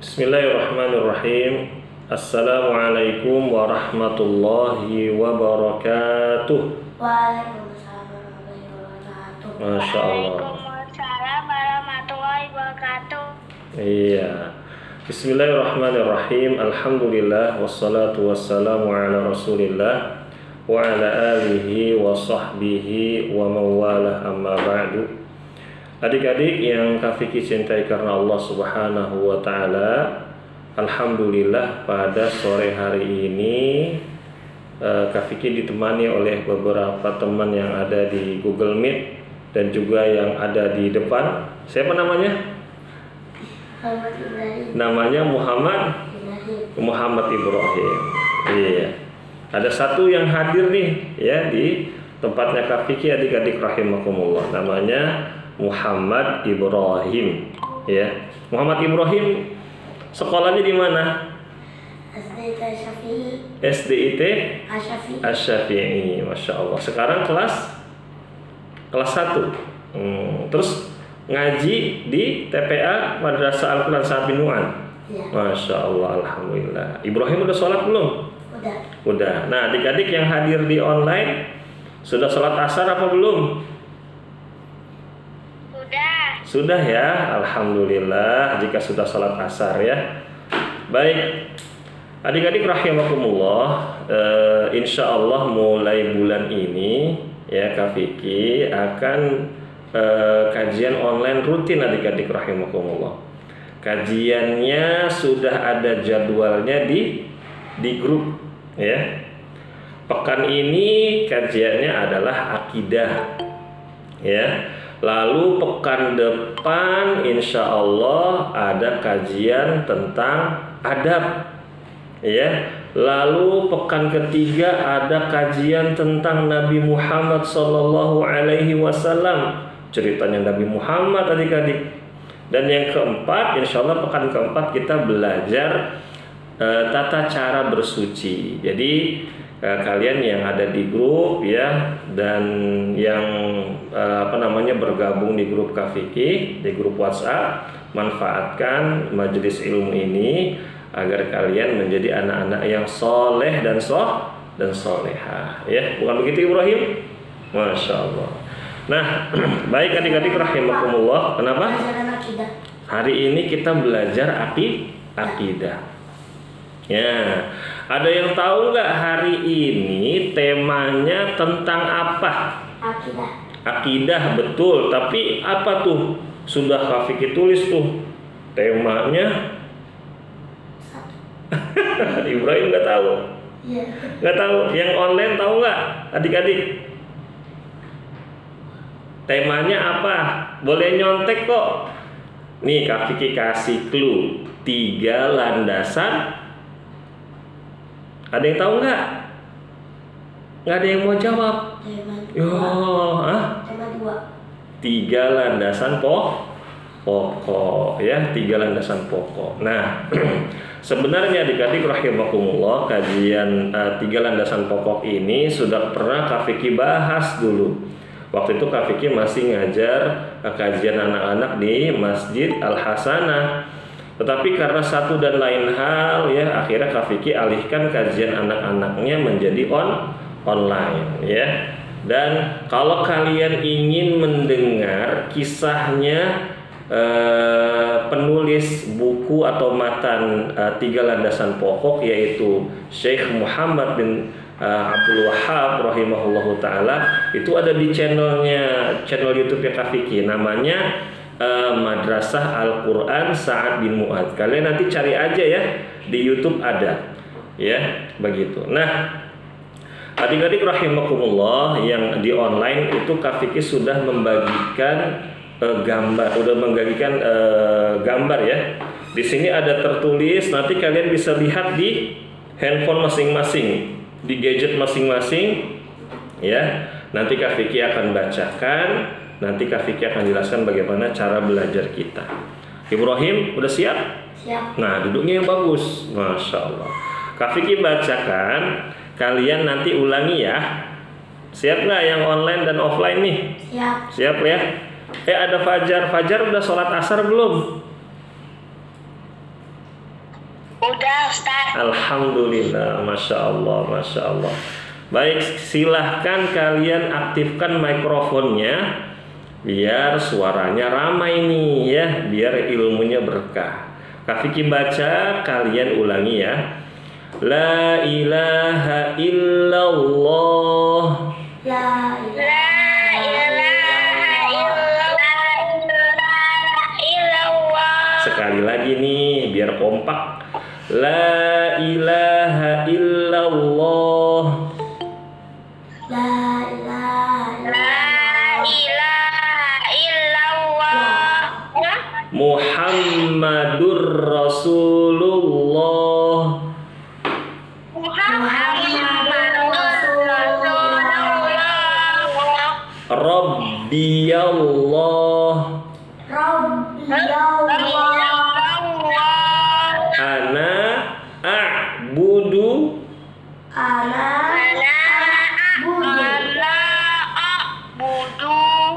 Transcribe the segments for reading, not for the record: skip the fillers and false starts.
Bismillahirrahmanirrahim. Assalamualaikum warahmatullahi wabarakatuh. Waalaikumsalam warahmatullahi wabarakatuh. Masya Allah. Waalaikumsalam warahmatullahi wabarakatuh. Iya. Bismillahirrahmanirrahim. Alhamdulillah wassalatu wassalamu ala Rasulillah wa ala alihi wa sahbihi wa mawalah amma ba'du. Adik-adik yang Kak Fikih cintai karena Allah Subhanahu wa taala, alhamdulillah pada sore hari ini Kak Fikih ditemani oleh beberapa teman yang ada di Google Meet dan juga yang ada di depan. Siapa namanya? Namanya Muhammad Ibrahim. Iya. Ada satu yang hadir nih ya di tempatnya Kak Fikih, adik-adik rahimakumullah. Namanya Muhammad Ibrahim. Ya. Muhammad Ibrahim sekolahnya di mana? SDIT Asyafi'i. SDIT Asyafi'i. Asyafi'i. Masya Allah. Sekarang kelas 1. Terus ngaji di TPA Madrasah Al-Quran Sa'ad bin Mu'an. Ya. Masya Allah, alhamdulillah. Ibrahim udah sholat belum? Udah. Nah, adik-adik yang hadir di online sudah sholat asar apa belum? Sudah ya, alhamdulillah. Jika sudah sholat asar ya. Baik, adik-adik rahimakumullah. Insya Allah mulai bulan ini ya Kak Fikih akan kajian online rutin adik-adik rahimakumullah. Kajiannya sudah ada jadwalnya di grup ya. Pekan ini kajiannya adalah akidah ya. Lalu pekan depan insya Allah ada kajian tentang adab ya. Lalu pekan ketiga ada kajian tentang Nabi Muhammad Sallallahu Alaihi Wasallam, ceritanya Nabi Muhammad adik-adik. Dan yang keempat insya Allah pekan keempat kita belajar tata cara bersuci. Jadi kalian yang ada di grup ya dan yang bergabung di grup Kak Fikih, di grup WhatsApp, manfaatkan majelis ilmu ini agar kalian menjadi anak-anak yang soleh dan solehah ya. Bukan begitu Ibrahim? Masya Allah. Nah baik adik-adik rahimakumullah. Kenapa? Hari ini kita belajar akidah ya. Ada yang tahu nggak hari ini temanya tentang apa? Akidah, betul. Tapi apa tuh? Sudah Kak Fikih tulis tuh temanya. Ibrahim nggak tahu. Nggak tahu. Yang online tahu nggak, adik-adik? Temanya apa? Boleh nyontek kok. Nih Kak Fikih kasih clue 3 landasan. Ada yang tahu nggak? Nggak ada yang mau jawab. Tema 2. 3 landasan pokok ya, 3 landasan pokok. Nah, sebenarnya adik-adik rahimakumullah, kajian 3 landasan pokok ini sudah pernah Kak Fikih bahas dulu. Waktu itu Kak Fikih masih ngajar kajian anak-anak di Masjid Al-Hasanah. Tetapi karena satu dan lain hal ya, akhirnya Kak Fikih alihkan kajian anak-anaknya menjadi online ya. Dan kalau kalian ingin mendengar kisahnya penulis buku atau matan 3 landasan pokok, yaitu Syekh Muhammad bin Abdul Wahhab rahimahullahu taala, itu ada di channel YouTube-nya Kak Fikih, namanya Madrasah Al-Quran Sa'ad bin Mu'ad. Kalian nanti cari aja ya, di YouTube ada ya, begitu. Nah adik-adik rahimakumullah, yang di online itu Kak Fikih sudah membagikan gambar ya. Di sini ada tertulis, nanti kalian bisa lihat di handphone masing-masing, di gadget masing-masing ya. Nanti Kak Fikih akan bacakan, nanti Kak Fikih akan jelaskan bagaimana cara belajar kita. Ibrahim udah siap? Siap. Nah duduknya yang bagus, Masya Allah. Kak Fikih bacakan, kalian nanti ulangi ya. Siap nggak yang online dan offline nih? Siap. Siap ya. Ada Fajar. Fajar udah sholat asar belum? Udah Ustaz. Alhamdulillah, Masya Allah, Masya Allah. Baik, silahkan kalian aktifkan mikrofonnya biar suaranya ramai nih ya, biar ilmunya berkah. Kak Vicky baca, kalian ulangi ya. La ilaha illallah. La La ilaha illallah. Sekali lagi nih biar kompak. La ilaha illallah. La La ilaha illallah. Muhammadur Rasulullah. Rabbiyallah. Ana a'budu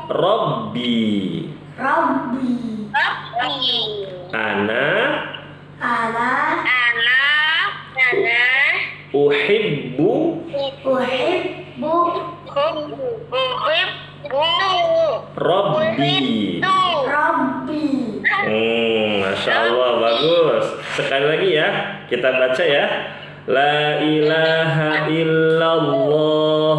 Rabbi. Ana uhibbu Rabbi. Masya Allah, bagus. Sekali lagi ya, kita baca ya. La ilaha illallah.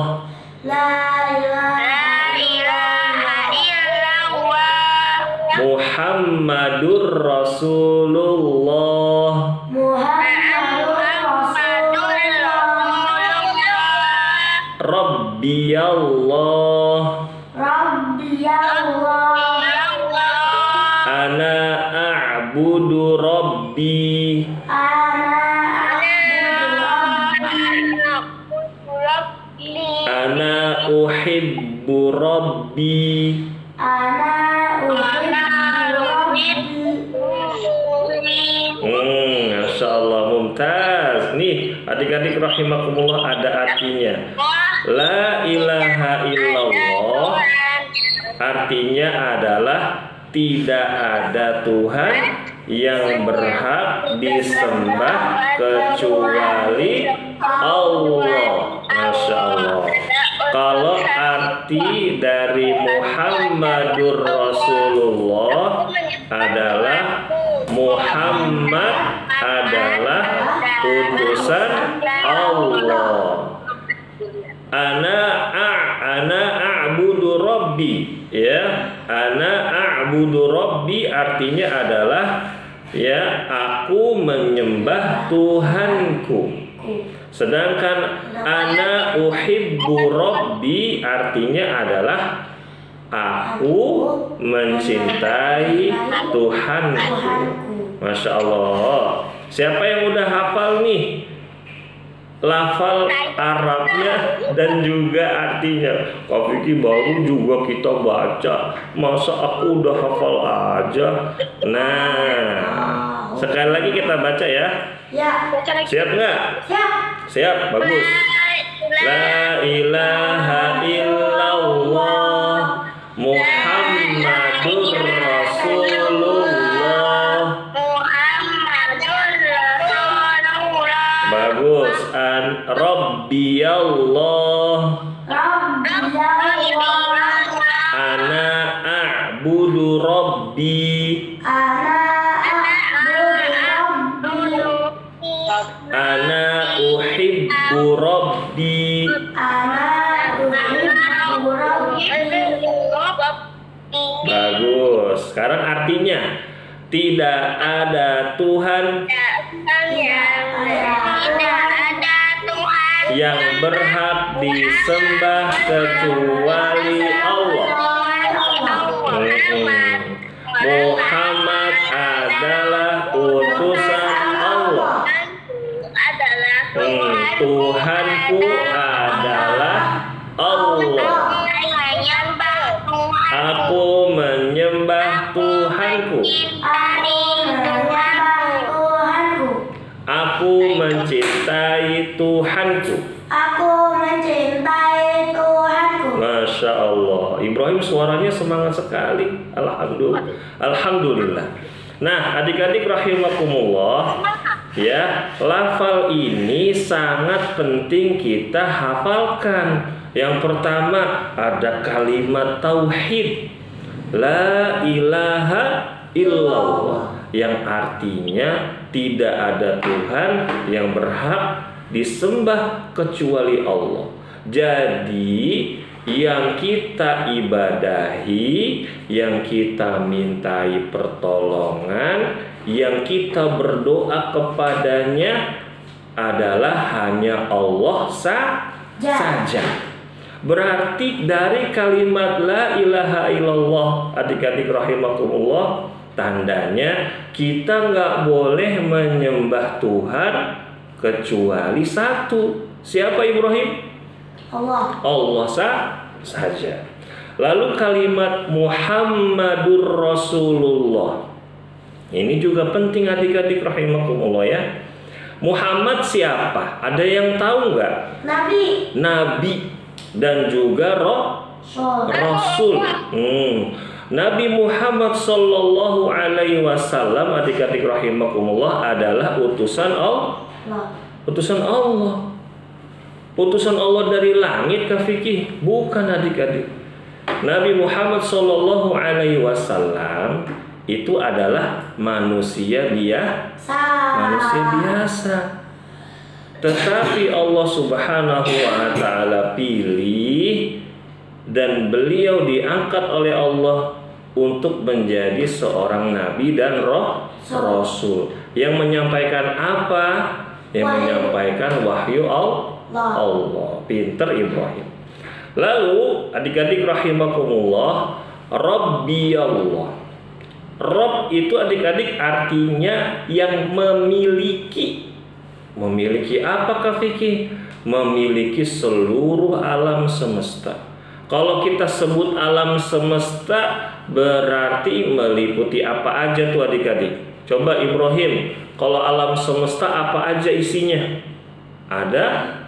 Muhammadur Rasulullah. Rabbiyallah. Ana a'budu Rabbi. Ana uhibbu Rabbi. Masya Allah, mumtaz. Nih, adik-adik rahimakumullah, ada artinya. La ilaha illallah artinya adalah tidak ada Tuhan yang berhak disembah kecuali Allah. Masya Allah. Kalau arti dari Muhammadur Rasulullah adalah Muhammad adalah utusan Allah. Ana a'budu Rabbi, ya. Ana a'budu Rabbi artinya adalah ya, aku menyembah Tuhanku. Sedangkan ana uhibbu Rabbi artinya adalah aku mencintai Tuhanku. Masya Allah. Siapa yang udah hafal nih lafal Arabnya dan juga artinya? Kak Vicky baru juga kita baca, masa aku udah hafal aja. Nah, sekali lagi kita baca ya. Siap nggak? Siap, bagus. La ilaha illallah Muhammadur Rasulullah. Bagus. Rabbiyallah. Ana a'budu Rabbi. Ana uhibbu Rabbi. Bagus. Sekarang artinya, tidak ada Tuhan yang berhak disembah kecuali Allah. Muhammad adalah utusan Allah. Tuhanku adalah Allah. Aku menyembah Tuhanku. Aku mencintai Tuhanku. Masya Allah. Ibrahim suaranya semangat sekali. Alhamdulillah. Alhamdulillah. Nah, adik-adik rahimakumullah, Ya, lafal ini sangat penting kita hafalkan. Yang pertama ada kalimat tauhid, la ilaha illallah, yang artinya tidak ada Tuhan yang berhak disembah kecuali Allah. Jadi yang kita ibadahi, yang kita mintai pertolongan, yang kita berdoa kepadanya adalah hanya Allah saja. Berarti dari kalimat la ilaha illallah, adik-adik rahimakumullah, tandanya kita nggak boleh menyembah Tuhan kecuali satu. Siapa Ibrahim? Allah saja. Lalu kalimat Muhammadur Rasulullah, ini juga penting adik-adik rahimakumullah ya. Muhammad siapa? Ada yang tahu nggak? Nabi dan juga Rasul. Nabi Muhammad Sallallahu Alaihi Wasallam, adik-adik rahimakumullah, adalah utusan Allah. Utusan Allah dari langit, Kak Fikih? Bukan, adik-adik. Nabi Muhammad Sallallahu Alaihi Wasallam itu adalah manusia biasa. Tetapi Allah Subhanahu wa Ta'ala pilih dan beliau diangkat oleh Allah untuk menjadi seorang nabi dan rasul yang menyampaikan apa? Yang menyampaikan wahyu Allah. Pinter Ibrahim. Lalu adik-adik rahimakumullah, Rabbi Allah. Rabb itu adik-adik artinya yang memiliki. Memiliki apa, Kak Fikih? Memiliki seluruh alam semesta. Kalau kita sebut alam semesta berarti meliputi apa aja tuh adik-adik? Coba Ibrahim, kalau alam semesta apa aja isinya? Ada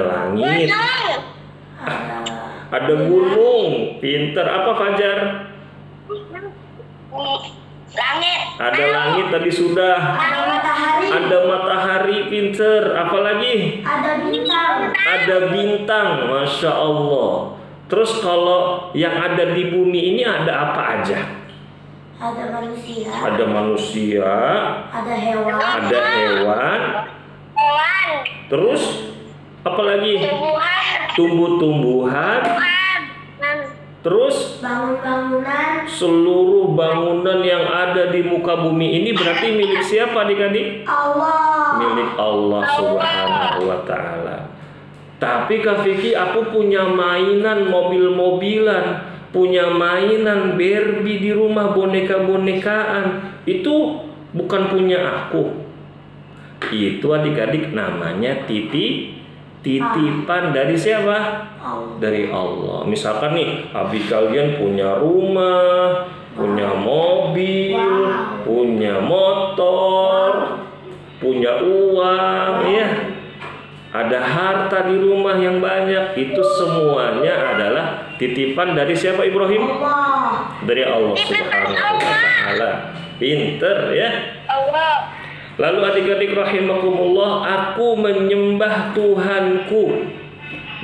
langit. Ada gunung. Pinter. Apa Fajar? Langit. Ada langit tadi sudah. Ada matahari. Pinter. Apa lagi? Ada bintang. Masya Allah. Terus kalau yang ada di bumi ini ada apa aja? Ada manusia. Ada hewan. Terus apa lagi? Tumbuh-tumbuhan. Terus bangunan. Seluruh bangunan yang ada di muka bumi ini berarti milik siapa adik-adik? Allah. Milik Allah Subhanahu wa Ta'ala. Tapi Kak Fikih, aku punya mainan mobil-mobilan, punya mainan Barbie di rumah, boneka-bonekaan. Itu bukan punya aku. Itu adik-adik namanya titipan dari siapa? Dari Allah. Misalkan nih, abis kalian punya rumah, punya mobil, punya motor, punya uang, ya, ada harta di rumah yang banyak. Itu semuanya adalah titipan dari siapa Ibrahim? Dari Allah Subhanahu wa Ta'ala. Pinter ya. Lalu adik-adik rahimakumullah, aku menyembah Tuhanku.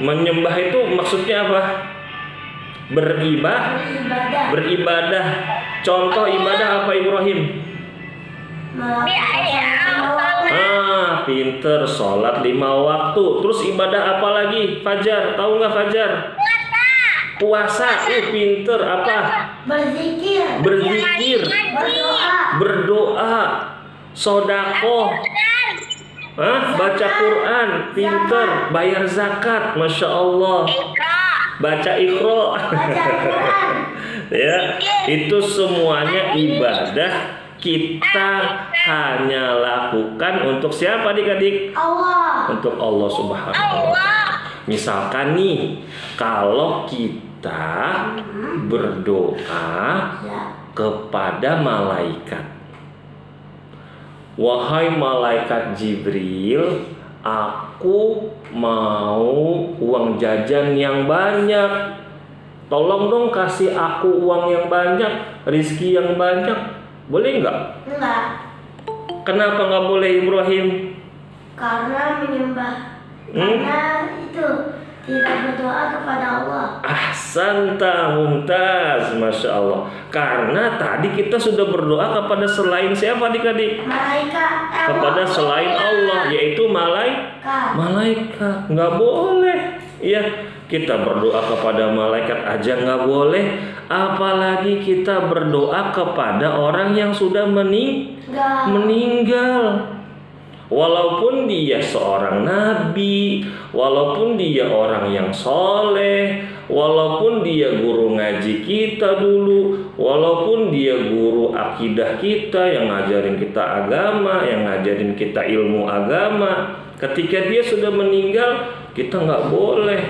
Menyembah itu maksudnya apa? Beribadah. Contoh ibadah apa Ibrahim? Pinter. Sholat 5 waktu. Terus ibadah apa lagi? Fajar. Tahu nggak Fajar? Puasa. Pinter. Apa? Berzikir. Berdoa. Sodakoh, baca Quran, pinter, bayar zakat, masya Allah, baca Iqra, ya, itu semuanya ibadah kita hanya lakukan untuk siapa adik-adik? Allah. Untuk Allah Subhanahu wa Ta'ala. Misalkan nih, kalau kita berdoa kepada malaikat, wahai malaikat Jibril, aku mau uang jajan yang banyak. tolong dong kasih aku uang yang banyak, rizki yang banyak. Boleh nggak? Enggak. Kenapa nggak boleh Ibrahim? Karena menyembah. Karena itu tidak berdoa kepada Allah. Ahsanta mumtaz, Masya Allah. Karena tadi kita sudah berdoa kepada selain siapa adik-adik? Malaikat. Kepada selain Allah, yaitu malaikat. Nggak boleh. Ya, kita berdoa kepada malaikat aja nggak boleh. Apalagi kita berdoa kepada orang yang sudah meninggal. Walaupun dia seorang nabi, walaupun dia orang yang soleh, walaupun dia guru ngaji kita dulu, walaupun dia guru akidah kita yang ngajarin kita agama, yang ngajarin kita ilmu agama, ketika dia sudah meninggal, kita nggak boleh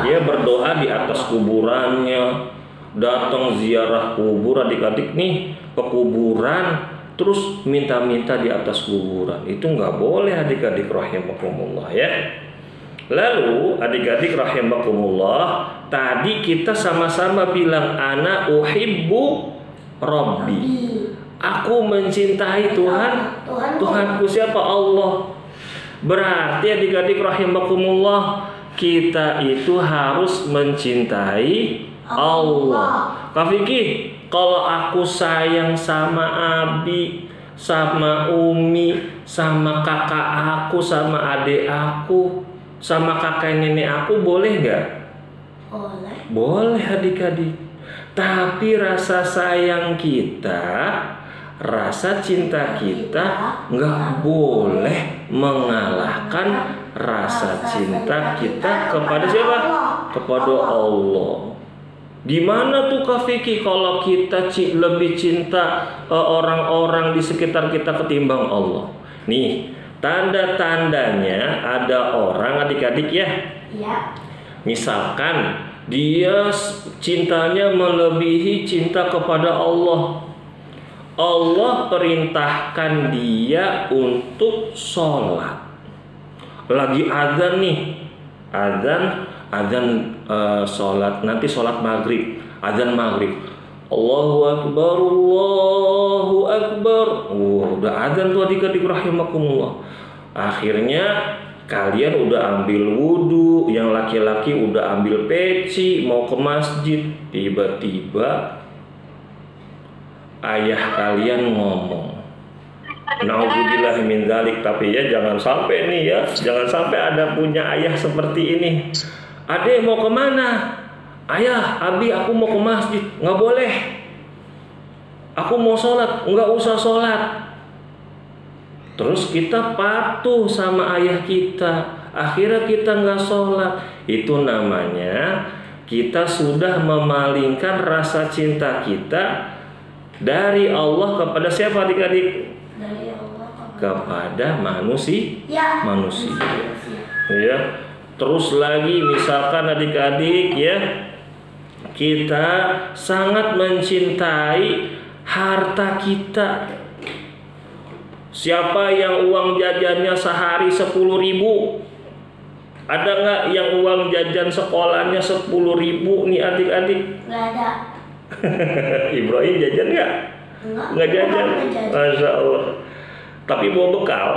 dia berdoa di atas kuburannya, datang ziarah kubur adik-adik nih ke kuburan, terus minta-minta di atas kuburan. Itu nggak boleh adik-adik rahimakumullah ya. Lalu adik-adik rahimakumullah, tadi kita sama-sama bilang ana uhibbu rabbi. Aku mencintai Tuhanku. Siapa? Allah. Berarti adik-adik rahimakumullah, kita itu harus mencintai Allah. Kak Vicky, kalau aku sayang sama Abi, sama Umi, sama kakak aku, sama adik aku, sama kakak nenek aku, boleh nggak? Boleh adik-adik. Tapi rasa sayang kita, rasa cinta kita nggak boleh mengalahkan rasa cinta kita kepada siapa? Kepada Allah. Gimana tuh Kak Vicky kalau kita lebih cinta orang-orang di sekitar kita ketimbang Allah? Nih, tanda-tandanya ada orang adik-adik ya. Misalkan dia cintanya melebihi cinta kepada Allah. Allah perintahkan dia untuk sholat. Lagi azan nih, azan sholat, nanti sholat maghrib, azan maghrib, Allahu Akbar, Allahu Akbar. Udah azan tuh adik-adik rahimakumullah. Akhirnya kalian udah ambil wudhu, yang laki-laki udah ambil peci, mau ke masjid. Tiba-tiba ayah kalian ngomong, naudzubillah min dzalik. Tapi ya jangan sampai nih ya, jangan sampai ada punya ayah seperti ini. Adek mau kemana? Ayah, Abi, aku mau ke masjid. Nggak boleh. Aku mau sholat. Nggak usah sholat. Terus kita patuh sama ayah kita. Akhirnya kita nggak sholat. Itu namanya kita sudah memalingkan rasa cinta kita dari Allah kepada siapa adik-adik? Dari Allah kepada manusia. Ya. Terus lagi misalkan adik-adik ya, kita sangat mencintai harta kita. Siapa yang uang jajannya sehari 10.000? Ada nggak yang uang jajan sekolahnya 10.000 nih adik-adik? Nggak ada. Ibrahim jajan nggak? Nggak jajan. Masya Allah. Tapi bawa bekal.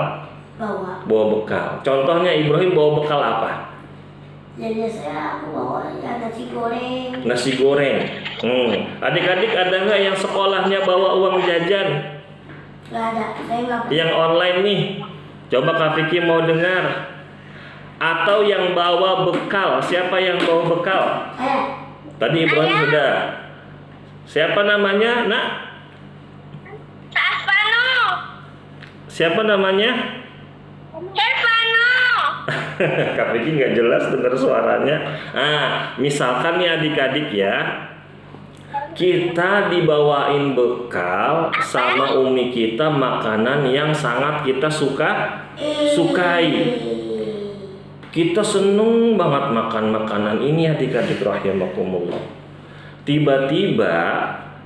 Bawa bekal. Contohnya Ibrahim bawa bekal apa? Ya biasanya aku bawa ya nasi goreng. Nasi goreng. Adik-adik ada nggak yang sekolahnya bawa uang jajan? Nggak ada. Saya nggak. Yang online nih. Coba Kak Vicky mau dengar. Atau yang bawa bekal. Siapa yang bawa bekal? Tadi Ibrahim sudah. Siapa namanya, Nak? Stefano. Siapa namanya? Stefano. Kak Vicky nggak jelas dengar suaranya. Misalkan nih adik-adik ya, kita dibawain bekal sama umi kita makanan yang sangat kita sukai. Kita seneng banget makan makanan ini adik-adik rahimakumullah. Tiba-tiba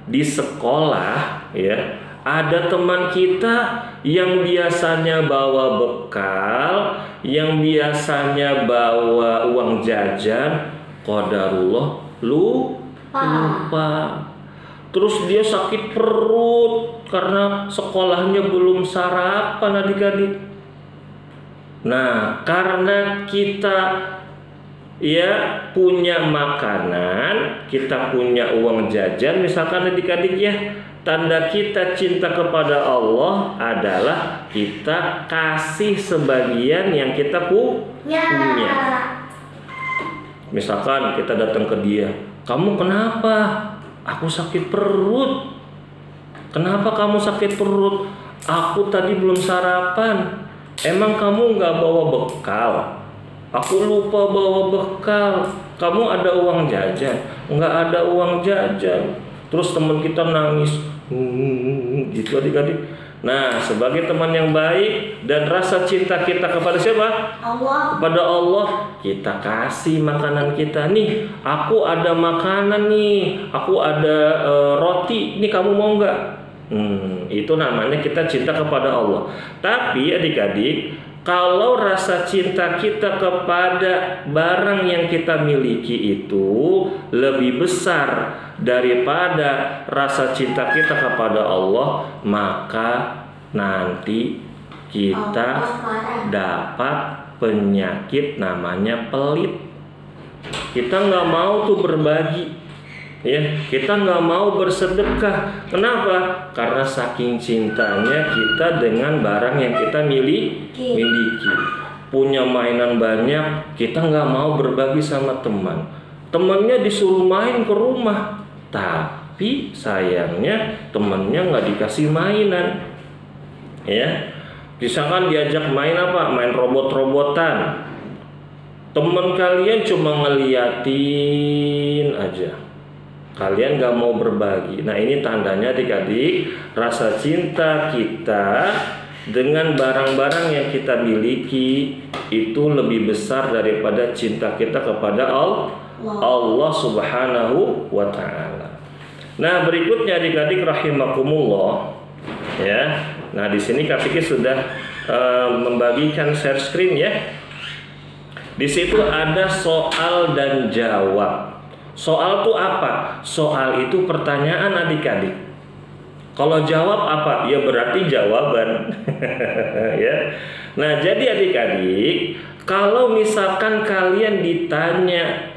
di sekolah ya, ada teman kita yang biasanya bawa bekal, yang biasanya bawa uang jajan, qadarullah lupa. Terus dia sakit perut karena sekolahnya belum sarapan adik-adik. Nah, karena kita punya makanan, kita punya uang jajan misalkan adik-adik ya, tanda kita cinta kepada Allah adalah kita kasih sebagian yang kita punya. Misalkan kita datang ke dia, "Kamu kenapa?" "Aku sakit perut." "Kenapa kamu sakit perut?" "Aku tadi belum sarapan." "Emang kamu nggak bawa bekal?" "Aku lupa bawa bekal." "Kamu ada uang jajan?" "Nggak ada uang jajan." Terus teman kita nangis, gitu adik-adik. Nah, sebagai teman yang baik dan rasa cinta kita kepada siapa? Allah. Kepada Allah, kita kasih makanan kita. "Nih, aku ada makanan nih, aku ada roti, nih kamu mau nggak?" Itu namanya kita cinta kepada Allah. Tapi adik-adik, kalau rasa cinta kita kepada barang yang kita miliki itu lebih besar daripada rasa cinta kita kepada Allah, maka nanti kita dapat penyakit namanya pelit. Kita nggak mau tuh berbagi, ya, kita nggak mau bersedekah. Kenapa? Karena saking cintanya kita dengan barang yang kita miliki. Punya mainan banyak, kita nggak mau berbagi sama teman. Temannya disuruh main ke rumah, tapi sayangnya temannya nggak dikasih mainan. Ya, misalkan diajak main apa? Main robot-robotan. Teman kalian cuma ngeliatin aja. Kalian gak mau berbagi. Nah, ini tandanya adik-adik, rasa cinta kita dengan barang-barang yang kita miliki itu lebih besar daripada cinta kita kepada Allah Subhanahu wa ta'ala. Nah, berikutnya adik-adik rahimakumullah, ya. Nah, di sini Kak Fikri sudah membagikan share screen ya. Di situ ada soal dan jawab. Soal itu apa? Soal itu pertanyaan adik-adik. Kalau jawab apa? Ya berarti jawaban. Ya. Nah, jadi adik-adik, kalau misalkan kalian ditanya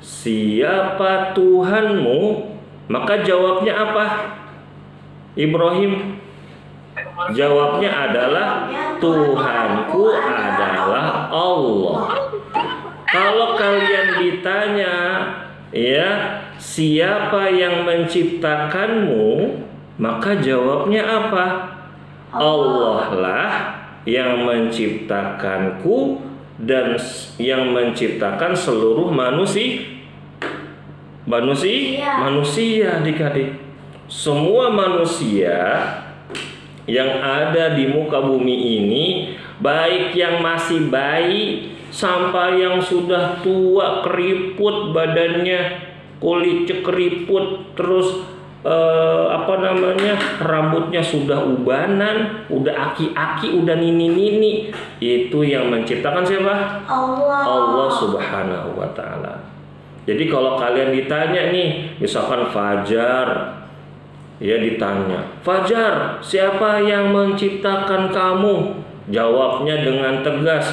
siapa Tuhanmu, maka jawabnya apa? Ibrahim, jawabnya adalah Tuhanku adalah Allah. Kalau kalian ditanya, ya, siapa yang menciptakanmu, maka jawabnya apa? Allah lah yang menciptakanku dan yang menciptakan seluruh manusia adik-adik. Semua manusia yang ada di muka bumi ini, baik yang masih bayi sampai yang sudah tua keriput badannya, kulitnya keriput, terus rambutnya sudah ubanan, udah aki-aki, udah nini-nini, itu yang menciptakan siapa? Allah Subhanahu wa ta'ala. Jadi kalau kalian ditanya nih, misalkan Fajar, ya ditanya, "Fajar, siapa yang menciptakan kamu?" Jawabnya dengan tegas,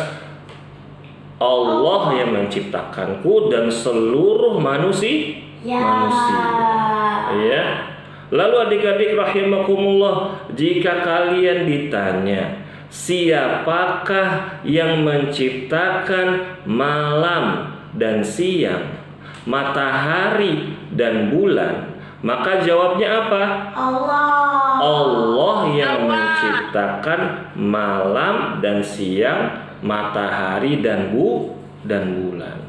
Allah yang menciptakanku dan seluruh manusia. Ya. Lalu adik-adik rahimakumullah, jika kalian ditanya, siapakah yang menciptakan malam dan siang, matahari dan bulan, maka jawabnya apa? Allah yang menciptakan malam dan siang, matahari dan bulan.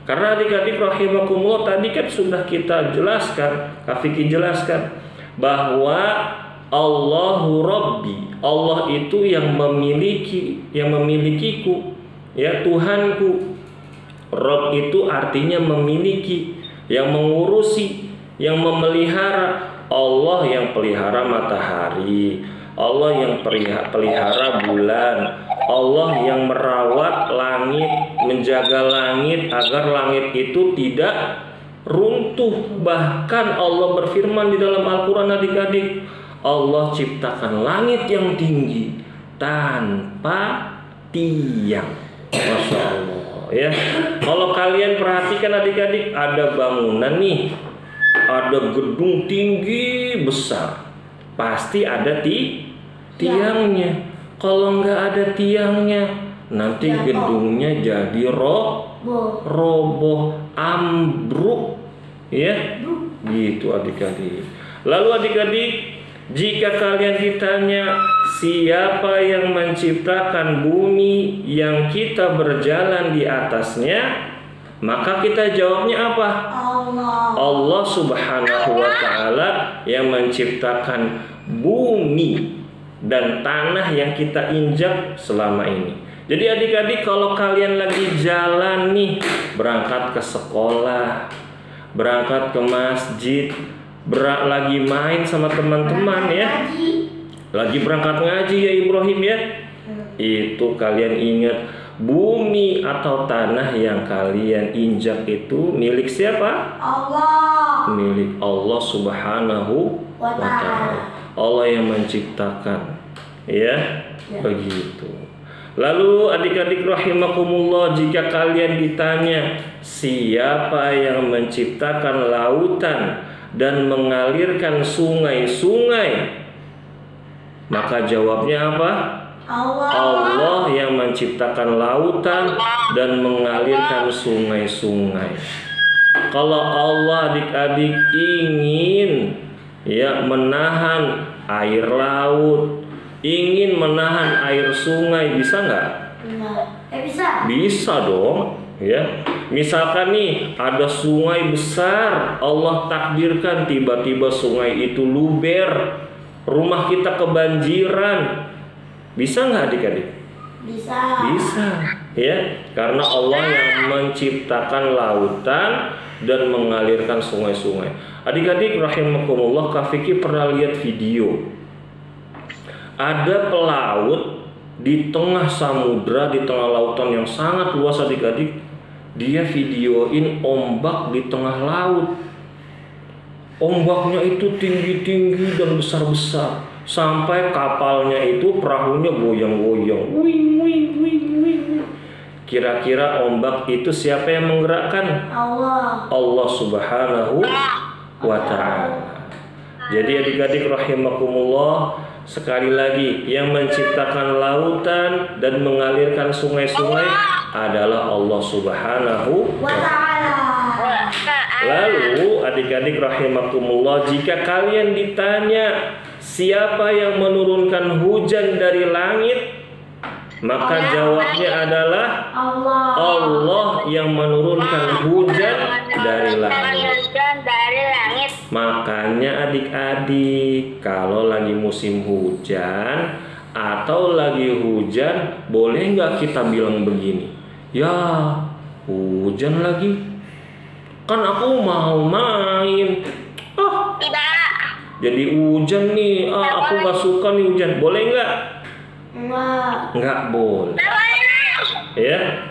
Karena adik-adik rahimakumullah, tadi kan sudah kita jelaskan, Kak Fikri jelaskan bahwa Allahu Rabbi, Allah itu yang memilikiku, ya, Tuhanku. Rabb itu artinya memiliki, yang mengurusi, yang memelihara. Allah yang pelihara matahari, Allah yang pelihara bulan, Allah yang merawat langit, menjaga langit agar langit itu tidak runtuh. Bahkan Allah berfirman di dalam Al-Quran adik-adik, Allah ciptakan langit yang tinggi tanpa tiang. Masya Allah ya. Kalau kalian perhatikan adik-adik, ada bangunan nih, ada gedung tinggi besar, pasti ada tiangnya. Kalau nggak ada tiangnya, nanti gedungnya jadi roboh, ambruk ya, gitu adik-adik. Lalu adik-adik, jika kalian ditanya siapa yang menciptakan bumi yang kita berjalan di atasnya, maka kita jawabnya apa? Allah Subhanahu wa ta'ala yang menciptakan bumi dan tanah yang kita injak selama ini. Jadi adik-adik, kalau kalian lagi jalan nih, berangkat ke sekolah, berangkat ke masjid, lagi main sama teman-teman ya, lagi berangkat ngaji ya Ibrahim ya, itu kalian ingat, bumi atau tanah yang kalian injak itu milik siapa? Allah. Milik Allah Subhanahu wa ta'ala. Allah yang menciptakan ya. Begitu. Lalu adik-adik rahimakumullah, jika kalian ditanya siapa yang menciptakan lautan dan mengalirkan sungai-sungai, maka jawabnya apa? Allah yang menciptakan lautan dan mengalirkan sungai-sungai. Kalau Allah adik-adik ingin ya menahan air laut, ingin menahan air sungai, bisa nggak? Bisa. Bisa dong ya. Misalkan nih ada sungai besar, Allah takdirkan tiba-tiba sungai itu luber, rumah kita kebanjiran, bisa nggak adik-adik? Bisa. Bisa ya, karena Allah yang menciptakan lautan dan mengalirkan sungai-sungai. Adik-adik rahimakumullah, Kak Vicky pernah lihat video, ada pelaut di tengah samudra, di tengah lautan yang sangat luas adik-adik, dia videoin ombak di tengah laut. Ombaknya itu tinggi-tinggi dan besar-besar, sampai kapalnya itu, perahunya goyang-goyang. Kira-kira ombak itu siapa yang menggerakkan? Allah Subhanahu wa ta'ala. Jadi adik-adik rahimakumullah, sekali lagi, yang menciptakan lautan dan mengalirkan sungai-sungai adalah Allah Subhanahu wa ta'ala. Lalu adik-adik rahimakumullah, jika kalian ditanya siapa yang menurunkan hujan dari langit, maka jawabnya adalah Allah yang menurunkan hujan dari langit. Makanya adik-adik, kalau lagi musim hujan atau lagi hujan, boleh nggak kita bilang begini, ya hujan lagi, kan aku mau main, jadi hujan nih, aku nggak suka nih hujan, boleh nggak? Nggak boleh ya,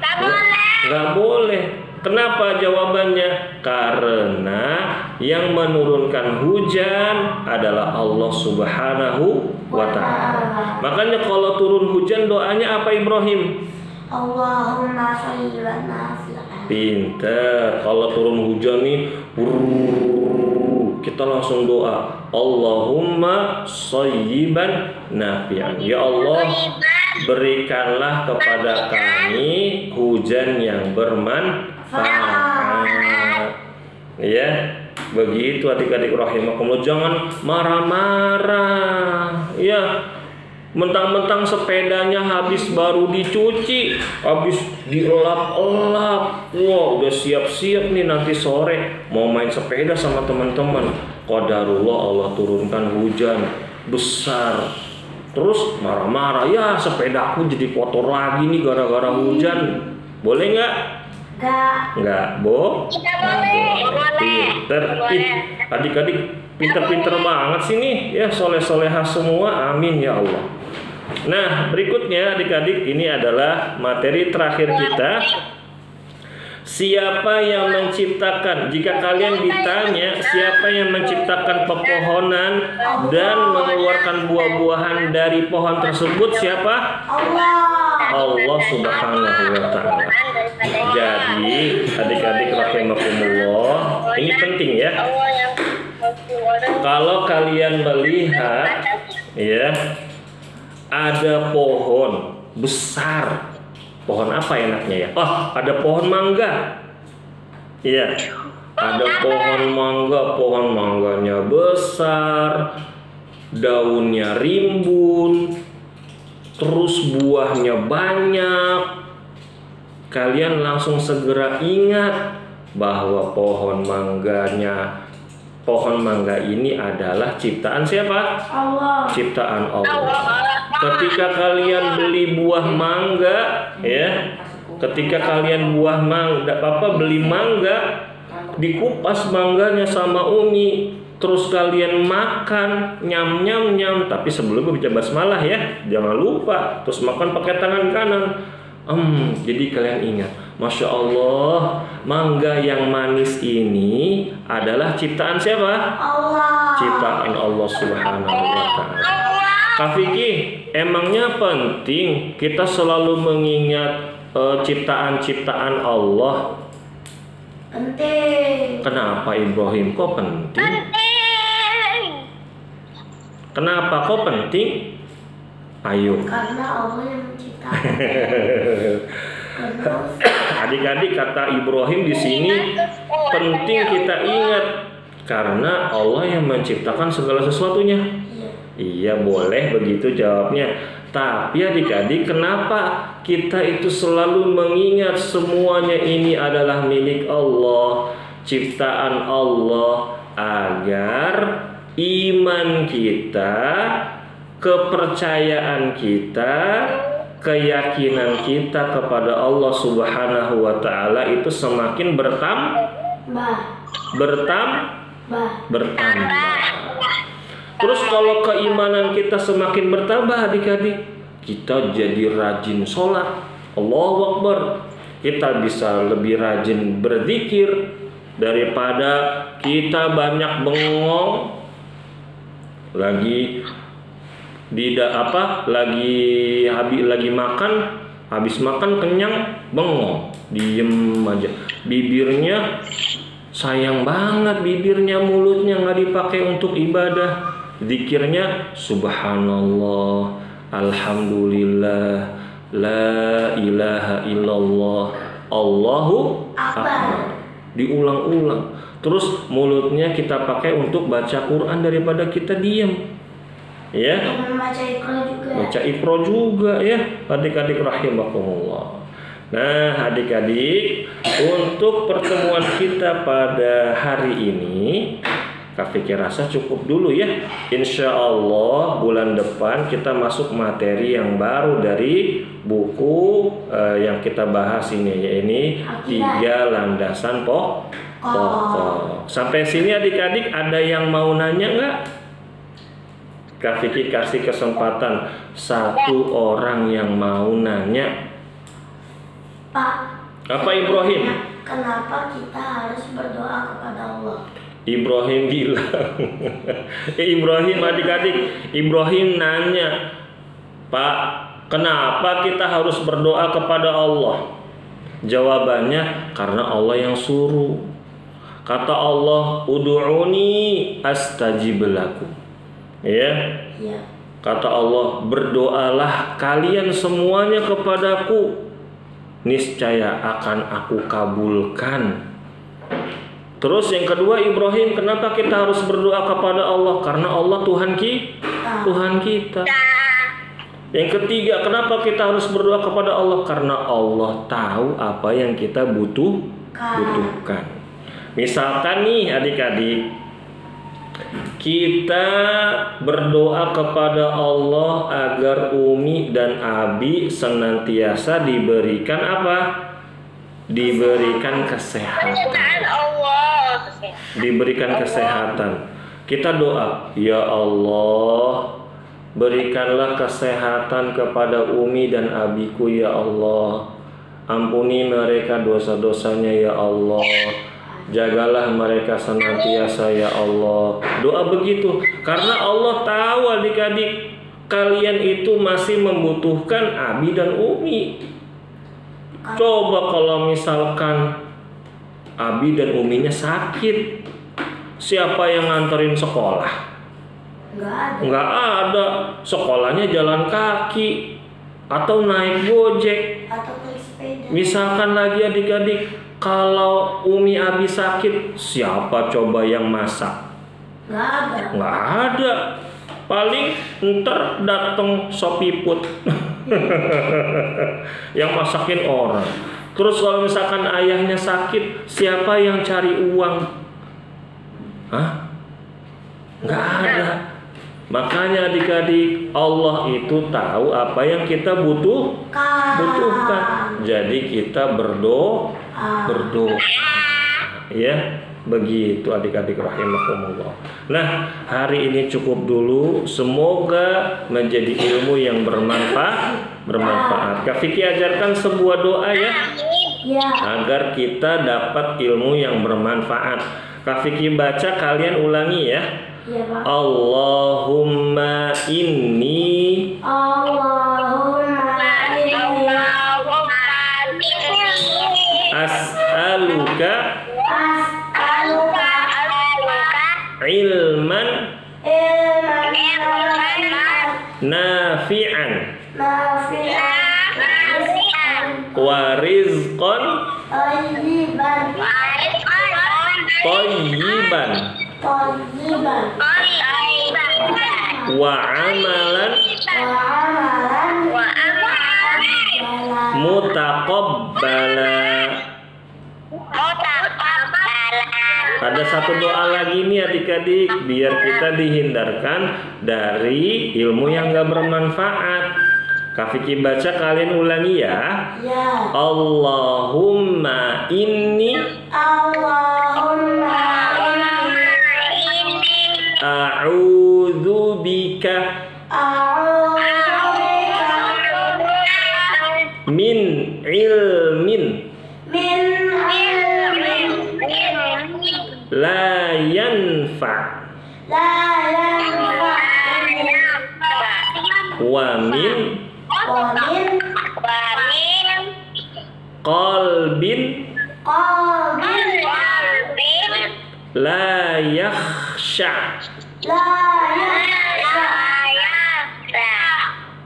nggak boleh. Kenapa jawabannya? Karena yang menurunkan hujan adalah Allah Subhanahu wa ta'ala. Makanya kalau turun hujan doanya apa Ibrahim? Allahumma shayyiban nafi'an. Pinter. Kalau turun hujan nih, kita langsung doa, Allahumma shayyiban nafi'an. Ya Allah, berikanlah kepada kami hujan yang bermanfaat. Ya, begitu adik-adik rahimakumullah. Jangan marah-marah. Ya, mentang-mentang sepedanya habis baru dicuci, habis dielap-elap, wah udah siap-siap nih nanti sore mau main sepeda sama teman-teman. Qadarullah Allah turunkan hujan besar, terus marah-marah, ya sepedaku jadi kotor lagi nih gara-gara hujan. Boleh nggak? Nggak, pinter. Adik-adik pinter-pinter banget sih nih ya, soleh-solehah semua, amin ya Allah. Nah berikutnya adik-adik, ini adalah materi terakhir kita. Siapa yang menciptakan? Jika kalian ditanya siapa yang menciptakan pepohonan dan mengeluarkan buah-buahan dari pohon tersebut, siapa? Allah Subhanahu wa ta'ala. Jadi adik-adik rahimakumullah, ini penting ya. Kalau kalian melihat ya, ada pohon besar. Pohon apa enaknya ya? Oh, ada pohon mangga. Iya. Ada pohon mangga, pohon mangganya besar, daunnya rimbun, terus buahnya banyak. Kalian langsung segera ingat bahwa pohon mangga ini adalah ciptaan siapa? Allah. Ciptaan Allah. Ketika kalian beli buah mangga, ya, ketika kalian beli mangga, dikupas mangganya sama Umi, terus kalian makan, nyam, tapi sebelumnya baca basmalah ya, jangan lupa, terus makan pakai tangan kanan. Jadi kalian ingat, Masya Allah, mangga yang manis ini adalah ciptaan siapa? Allah. Ciptaan Allah Subhanahu wa ta'ala. Kak Vicky, emangnya penting kita selalu mengingat ciptaan-ciptaan Allah? Penting. Kenapa Ibrahim? Kok penting? Kenapa kok penting? Ayo. Karena Allah yang menciptakan. Adik-adik, kata Ibrahim di sini penting kita ingat karena Allah yang menciptakan segala sesuatunya. Iya, boleh begitu jawabnya. Tapi adik-adik, kenapa kita itu selalu mengingat semuanya ini adalah milik Allah, ciptaan Allah, agar iman kita, kepercayaan kita, keyakinan kita kepada Allah Subhanahu wa ta'ala itu semakin bertambah. Terus kalau keimanan kita semakin bertambah adik-adik, kita jadi rajin sholat, Allahu Akbar. Kita bisa lebih rajin berzikir daripada kita banyak bengong lagi lagi makan, habis makan kenyang bengong, diem aja. Bibirnya sayang banget, bibirnya, mulutnya nggak dipakai untuk ibadah. Zikirnya subhanallah, alhamdulillah, la ilaha illallah, Allahu akbar. Diulang-ulang. Terus mulutnya kita pakai untuk baca Quran daripada kita diam. Ya. Baca Iqra juga ya, adik-adik rahimakumullah. Nah, adik-adik, untuk pertemuan kita pada hari ini Kak Vicky rasa cukup dulu ya. Insya Allah bulan depan kita masuk materi yang baru dari buku yang kita bahas ini, yaitu 3 landasan pokok. Sampai sini adik-adik ada yang mau nanya nggak? Kak Vicky kasih kesempatan 1 orang yang mau nanya. Pak, apa Ibrahim? Kenapa kita harus berdoa kepada Allah? Ibrahim bilang, Ibrahim adik-adik, Ibrahim nanya, Pak, kenapa kita harus berdoa kepada Allah? Jawabannya, karena Allah yang suruh. Kata Allah, ud'uni astajib lakum. Ya. Kata Allah, berdoalah kalian semuanya kepadaku, niscaya akan aku kabulkan. Terus yang kedua, Ibrahim, kenapa kita harus berdoa kepada Allah? Karena Allah Tuhan kita. Yang ketiga, kenapa kita harus berdoa kepada Allah? Karena Allah tahu apa yang kita butuhkan. Misalkan nih adik-adik, kita berdoa kepada Allah agar Umi dan Abi senantiasa diberikan apa? Diberikan kesehatan. Diberikan kesehatan. Kita doa, ya Allah, berikanlah kesehatan kepada Umi dan Abiku ya Allah. Ampuni mereka dosa-dosanya ya Allah. Jagalah mereka senantiasa ya Allah. Doa begitu karena Allah tahu adik-adik kalian itu masih membutuhkan Abi dan Umi. Coba kalau misalkan Abi dan Uminya sakit, siapa yang nganterin sekolah? Nggak ada. Sekolahnya jalan kaki atau naik gojek. Atau naik sepeda. Misalkan lagi adik-adik, kalau Umi Abi sakit, siapa coba yang masak? Nggak ada. Paling ntar dateng sopiput yang masakin orang. Terus kalau misalkan ayahnya sakit, siapa yang cari uang? Hah? Nggak ada. Makanya adik-adik, Allah itu tahu apa yang kita butuhkan. Jadi kita berdoa. Ya. Begitu adik-adik rahimakumullah. Nah, hari ini cukup dulu. Semoga menjadi ilmu yang bermanfaat. Kak Vicky ajarkan sebuah doa ya, agar kita dapat ilmu yang bermanfaat. Kak Vicky baca, kalian ulangi ya. Allahumma inni as'aluka ilman nafi'an wa rizqan thayyiban wa amalan mutaqabbala. Ada satu doa lagi nih adik-adik, biar kita dihindarkan dari ilmu yang gak bermanfaat. Kak Vicky baca, kalian ulangi ya. Allahumma inni a'udzu bika min ilmin la yanfa wa min qalbin la yakhsha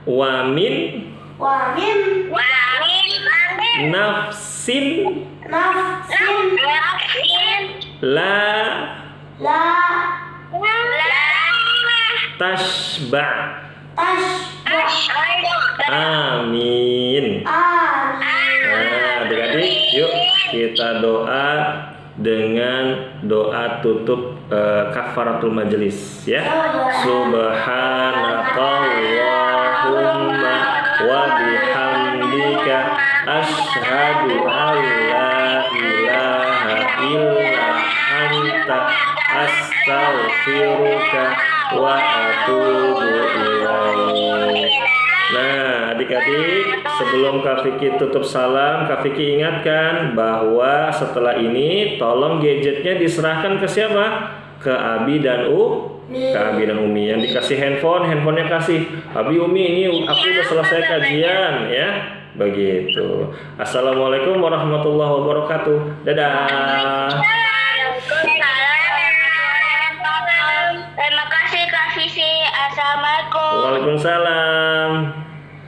wa min nafsin la tashba. Amin. Nah, adik-adik, yuk kita doa dengan doa tutup kafaratul majelis ya. Subhanakallahumma wa bihamdika asyhadu an la ilaha illa anta astaghfiruka wa atubu ilaik. Nah, adik-adik, sebelum Kak Vicky tutup salam, Kak Vicky ingatkan bahwa setelah ini tolong gadgetnya diserahkan ke siapa? Ke Abi dan Umi. Ke Abi dan Umi. Yang dikasih handphonenya kasih. Abi, Umi, ini aku udah selesai kajian ya. Begitu. Assalamualaikum warahmatullahi wabarakatuh. Dadah. Terima kasih Kak Vicky. Assalamualaikum. Waalaikumsalam.